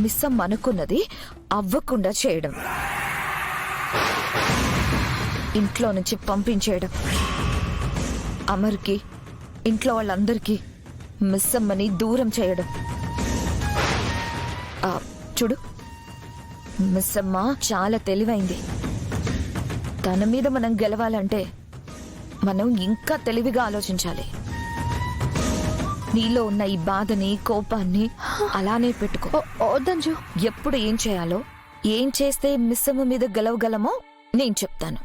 మిస్సమ్మ అనుకున్నది అవ్వకుండా చేయడం, ఇంట్లో నుంచి పంపించేయడం, అమర్కి ఇంట్లో వాళ్ళందరికీ మిస్సమ్మని దూరం చేయడం. చూడు, మిస్సమ్మ చాలా తెలివైంది. తన మీద మనం గెలవాలంటే మనం ఇంకా తెలివిగా ఆలోచించాలి. నీలో ఉన్న ఈ బాధని, కోపాన్ని అలానే పెట్టుకో. వద్దంజు. ఎప్పుడు ఏం చేయాలో, ఏం చేస్తే మిస్సమ్మ మీద గెలవగలమో నేను చెప్తాను.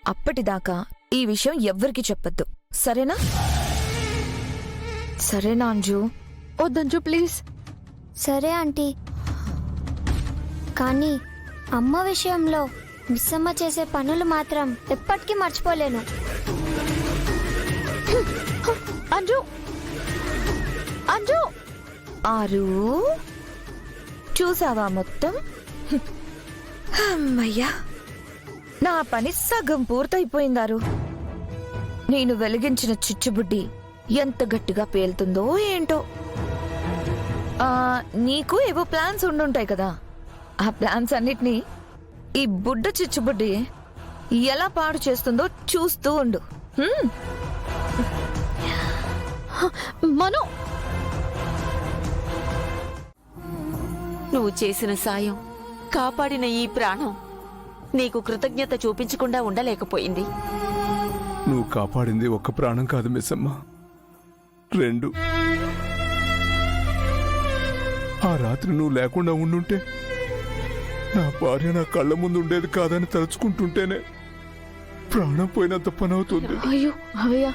అప్పటిదాకా ఈ విషయం ఎవ్వరికి చెప్పొద్దు, సరేనా? సరేనా అంజు? వద్దంజు ప్లీజ్. సరే ఆంటీ. కానీ అమ్మ విషయంలో మిస్సమ్మ చేసే పనులు మాత్రం ఎప్పటికీ మర్చిపోలేను. అంజు, అంజు. ఆరు చూసావా మొత్తం? అమ్మయ్యా, నా పని సగం పూర్తయిపోయిందారు. నేను వెలిగించిన చిచ్చుబుడ్డి ఎంత గట్టిగా పేలుతుందో ఏంటో. నీకు ఏవో ప్లాన్స్ ఉండుంటాయి కదా, ఆ ప్లాన్స్ అన్నిటినీ ఈ బుడ్డ చిచ్చుబుడ్డి ఎలా పాడు చేస్తుందో చూస్తూ ఉండు. మను, నువ్వు చేసిన సాయం, కాపాడిన ఈ ప్రాణం నీకు కృతజ్ఞత చూపించకుండా ఉండలేకపోయింది. నువ్వు కాపాడింది ఒక్క ప్రాణం కాదు మిస్సమ్మ, 2. ఆ రాత్రి నువ్వు లేకుండా ఉండుంటే నా భార్య నా కళ్ళ ముందు ఉండేది కాదని తలుచుకుంటుంటేనే ప్రాణం పోయినంత పని అవుతుంది. అయ్యో అవయ్యా,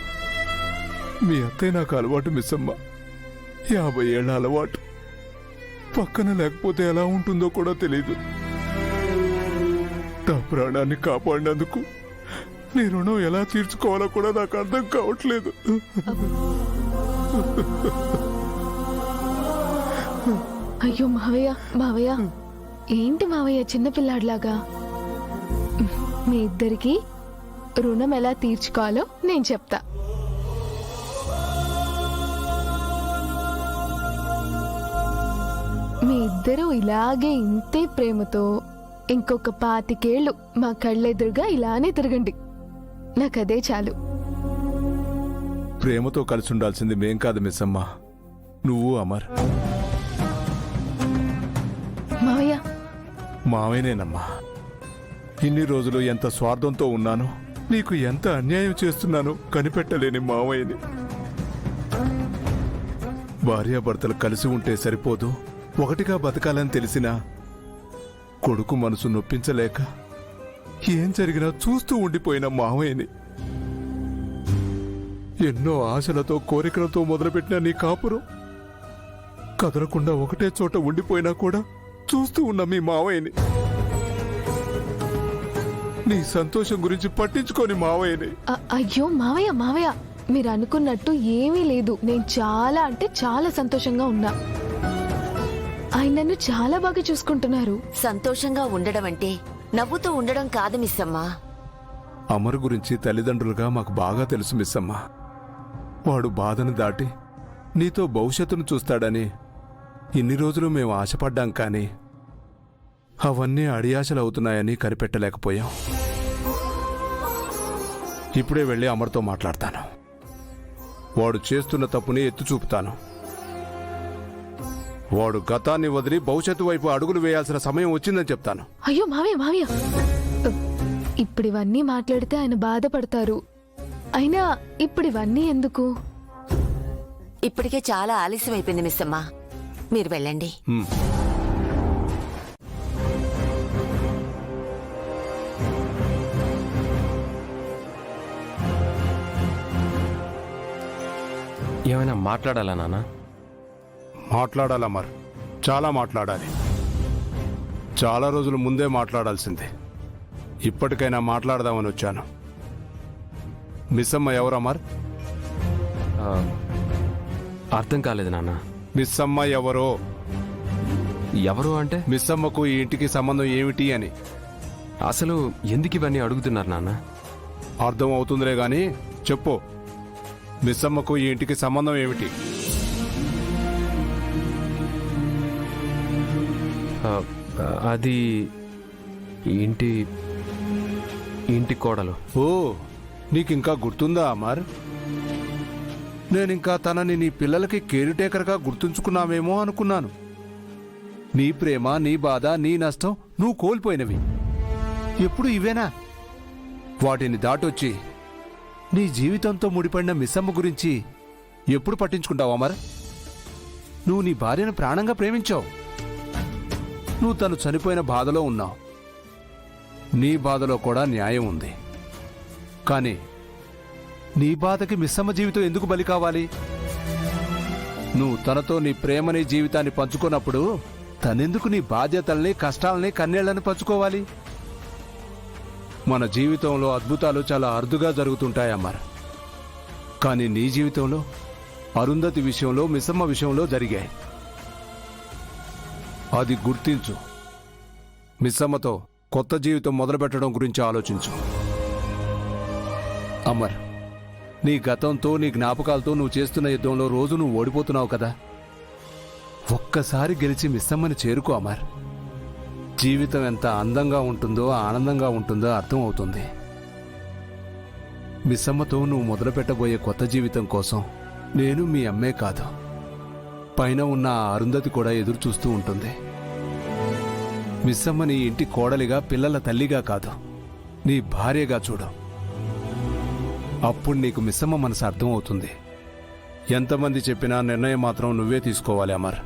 మీ అత్తయ్య నాకు అలవాటు మిస్సమ్మ, 50 ఏళ్ల అలవాటు. పక్కన లేకపోతే ఎలా ఉంటుందో కూడా తెలీదు. నా ప్రాణాన్ని కాపాడినందుకు నీ రుణం ఎలా తీర్చుకోవాలో కూడా నాకు అర్థం కావట్లేదు. అయ్యో మావయ్య, మావయ్య ఏంటి మావయ్య చిన్నపిల్లాడిలాగా? మీ ఇద్దరికి రుణం ఎలా తీర్చుకోవాలో నేను చెప్తా. మీ ఇద్దరూ ఇలాగే ఇంతే ప్రేమతో ఇంకొక 25 ఏళ్ళు మా కళ్ళెదురుగా ఇలానే తిరగండి. నాకదే చాలు. ప్రేమతో కలిసి ఉండాల్సింది మేం కాదు మిస్సమ్మ, నువ్వు అమర్. మావయ్య, మావేనేనమ్మా. ఇన్ని రోజులు ఎంత స్వార్థంతో ఉన్నానో, నీకు ఎంత అన్యాయం చేస్తున్నానో కనిపెట్టలేని మావయ్యని. భార్యాభర్తలు కలిసి ఉంటే సరిపోదు, ఒకటిగా బతకాలని తెలిసినా కొడుకు మనసు నొప్పించలేక ఏం జరిగినా చూస్తూ ఉండిపోయిన మావయ్యని. ఎన్నో ఆశలతో, కోరికలతో మొదలుపెట్టిన నీ కాపురం కదలకుండా ఒకటే చోట ఉండిపోయినా కూడా చూస్తూ ఉన్న మీ మావయ్యని, నీ సంతోషం గురించి పట్టించుకోని మావయ్యని. అయ్యో మావయ్య, మావయ్య మీరు అనుకున్నట్టు ఏమీ లేదు. నేను చాలా అంటే చాలా సంతోషంగా ఉన్నా. ఆయన నన్ను చాలా బాగా చూసుకుంటున్నారు. సంతోషంగా ఉండడం అంటే నవ్వుతూ ఉండడం కాదు మిస్సమ్మ. అమర్ గురించి తల్లిదండ్రులుగా మాకు బాగా తెలుసు మిస్సమ్మ. వాడు బాధను దాటి నీతో భవిష్యత్తును చూస్తాడని ఇన్ని రోజులు మేము ఆశపడ్డాం, కానీ అవన్నీ అడియాశలవుతున్నాయని కనిపెట్టలేకపోయాం. ఇప్పుడే వెళ్ళి అమర్తో మాట్లాడతాను. వాడు చేస్తున్న తప్పుని ఎత్తి చూపుతాను. వాడు గతాన్ని వదిలి భవిష్యత్తు వైపు అడుగులు వేయాల్సిన సమయం వచ్చిందని చెప్తాను. అయ్యో మావయ్య, మావయ్య ఇప్పుడు ఇవన్నీ మాట్లాడితే ఆయన బాధపడతారు. అయినా ఇప్పుడు ఇవన్నీ ఎందుకు? ఇప్పటికే చాలా ఆలస్యం అయిపోయింది మిస్సమ్మ, మీరు వెళ్ళండి. ఏమైనా మాట్లాడాలా నాన్న? మాట్లాడాలి అమర్, చాలా మాట్లాడాలి. చాలా రోజుల ముందే మాట్లాడాల్సిందే. ఇప్పటికైనా మాట్లాడదామని వచ్చాను. మిస్సమ్మ ఎవరు అమర్? అర్థం కాలేదు నాన్న. మిస్సమ్మ ఎవరో? ఎవరు అంటే? మిస్సమ్మకు ఈ ఇంటికి సంబంధం ఏమిటి అని. అసలు ఎందుకు ఇవన్నీ అడుగుతున్నారు నాన్న? అర్థం అవుతుందిలే గాని చెప్పు, మిస్సమ్మకు ఈ ఇంటికి సంబంధం ఏమిటి? ఆ, అది ఇంటి ఇంటి కోడలు. ఓ నీకింకా గుర్తుందా అమర్? నేనింకా తనని నీ పిల్లలకి కేరుటేకర్గా గుర్తుంచుకున్నామేమో అనుకున్నాను. నీ ప్రేమ, నీ బాధ, నీ నష్టం నువ్వు కోల్పోయినవి ఎప్పుడు ఇవేనా? వాటిని దాటొచ్చి నీ జీవితంతో ముడిపడిన మిస్సమ్మ గురించి ఎప్పుడు పట్టించుకుంటావు అమర్? నువ్వు నీ భార్యను ప్రాణంగా ప్రేమించావు. నువ్వు తను చనిపోయిన బాధలో ఉన్నావు. నీ బాధలో కూడా న్యాయం ఉంది. కానీ నీ బాధకి మిస్సమ్మ జీవితం ఎందుకు బలి కావాలి? నువ్వు తనతో నీ ప్రేమని జీవితాన్ని పంచుకున్నప్పుడు తనెందుకు నీ బాధ్యతల్ని, కష్టాలని, కన్నీళ్లను పంచుకోవాలి? మన జీవితంలో అద్భుతాలు చాలా అరుదుగా జరుగుతుంటాయి అమర్. కానీ నీ జీవితంలో అరుంధతి విషయంలో, మిస్సమ్మ విషయంలో జరిగాయి. అది గుర్తించు. మిస్సమ్మతో కొత్త జీవితం మొదలుపెట్టడం గురించి ఆలోచించు. అమర్, నీ గతంతో, నీ జ్ఞాపకాలతో నువ్వు చేస్తున్న యుద్ధంలో రోజు నువ్వు ఓడిపోతున్నావు కదా. ఒక్కసారి గెలిచి మిస్సమ్మని చేరుకో అమర్. జీవితం ఎంత అందంగా ఉంటుందో, ఆనందంగా ఉంటుందో అర్థం అవుతుంది. మిస్సమ్మతో నువ్వు మొదలుపెట్టబోయే కొత్త జీవితం కోసం నేను మీ అమ్మే కాదు, పైన ఉన్న ఆ అరుంధతి కూడా ఎదురు చూస్తూ ఉంటుంది. మిస్సమ్మ నీ ఇంటి కోడలిగా, పిల్లల తల్లిగా కాదు, నీ భార్యగా చూడు. అప్పుడు నీకు మిస్సమ్మ మనసు అర్థం అవుతుంది. ఎంతమంది చెప్పినా నిర్ణయం మాత్రం నువ్వే తీసుకోవాలి అమర్.